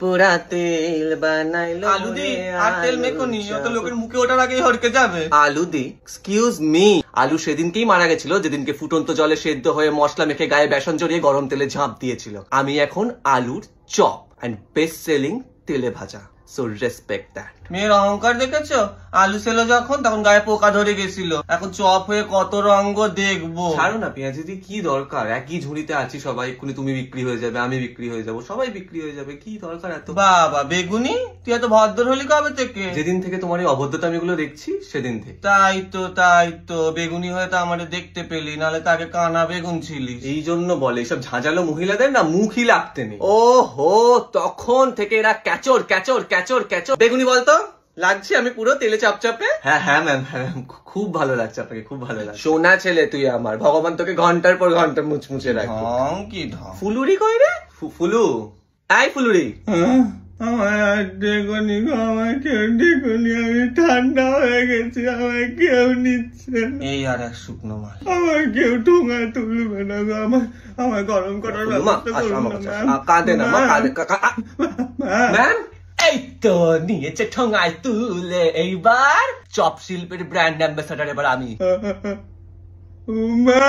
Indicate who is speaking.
Speaker 1: পুরা তেল বানাইলো
Speaker 2: আলু দি আর তেল মেখো নি, ও তো লোকের মুখে ওঠার আগেই হড়কে যাবে।
Speaker 1: আলু দি এক্সকিউজ মি, আলু সেদিনকেই মারা গেছিল যেদিনকে ফুটন্ত জলে সেদ্ধ হয়ে মশলা মেখে গায়ে বেসন জড়িয়ে গরম তেলে ঝাঁপ দিয়েছিল। আমি এখন আলুর চপ এন্ড বেস্ট সেলিং তেলে ভাজা, সো রেসপেক্ট দ্যাট।
Speaker 2: মেয়ের অহংকার দেখেছো? আলু ছিল যখন তখন গায়ে পোকা ধরে গেছিল, এখন চপ হয়ে কত রঙ্গ দেখবো।
Speaker 1: ছাড়ো না পেঁয়াজি দি, কি দরকার? একই ঝুড়িতে আছি সবাই, এক্ষুনি তুমি বিক্রি হয়ে যাবে, আমি বিক্রি হয়ে যাবো, সবাই বিক্রি হয়ে যাবে, কি দরকার এত?
Speaker 2: বাবা বেগুনি, তুই এত ভদ্র হলি কবে থেকে?
Speaker 1: যেদিন থেকে তোমার এই অভদ্রতা আমি এগুলো দেখছি সেদিন থেকে।
Speaker 2: তাই তো বেগুনি হয়ে তো আমাদের দেখতে পেলি, নাহলে তাকে কানা বেগুন ছিলি।
Speaker 1: এই জন্য বলে এইসব ঝাঁঝালো মহিলাদের না মুখই লাগতে নেই। ও হো, তখন থেকে এরা ক্যাচর ক্যাচর ক্যাচর ক্যাচর। বেগুনি বলতো লাগছে আমি পুরো তেলে চাপচাপে? হ্যাঁ হ্যাঁ ম্যাম, হ্যাঁ খুব ভালো লাগছে আপনাকে, খুব ভালো লাগছে। সোনা ছেলে তুই আমার, ভগবান তোকে ঘন্টার পর ঘন্টা মুচমুচে রাখবে।
Speaker 2: ঢং কি ঢং।
Speaker 1: ফুলুরি কই রে? ফুলু, আই ফুলুরি।
Speaker 2: আমার দেখুনি, আমার কেউ দেখুনি, আমি ঠান্ডা হয়ে গেছি, আমার কেউ নিচ্ছে না। এই আর এক শুকনো মাল, আমার কেউ ঠোঙা তুলবে না গো, আমার গরম করার ব্যবস্থা করুন না।
Speaker 1: কাঁদে না মা, কাঁদে। ম্যাম এই তো নিয়েছে ঠোঙায় তুলে, এইবার চপ শিল্পের ব্র্যান্ড অ্যাম্বাসাডার এবার আমি।
Speaker 2: মা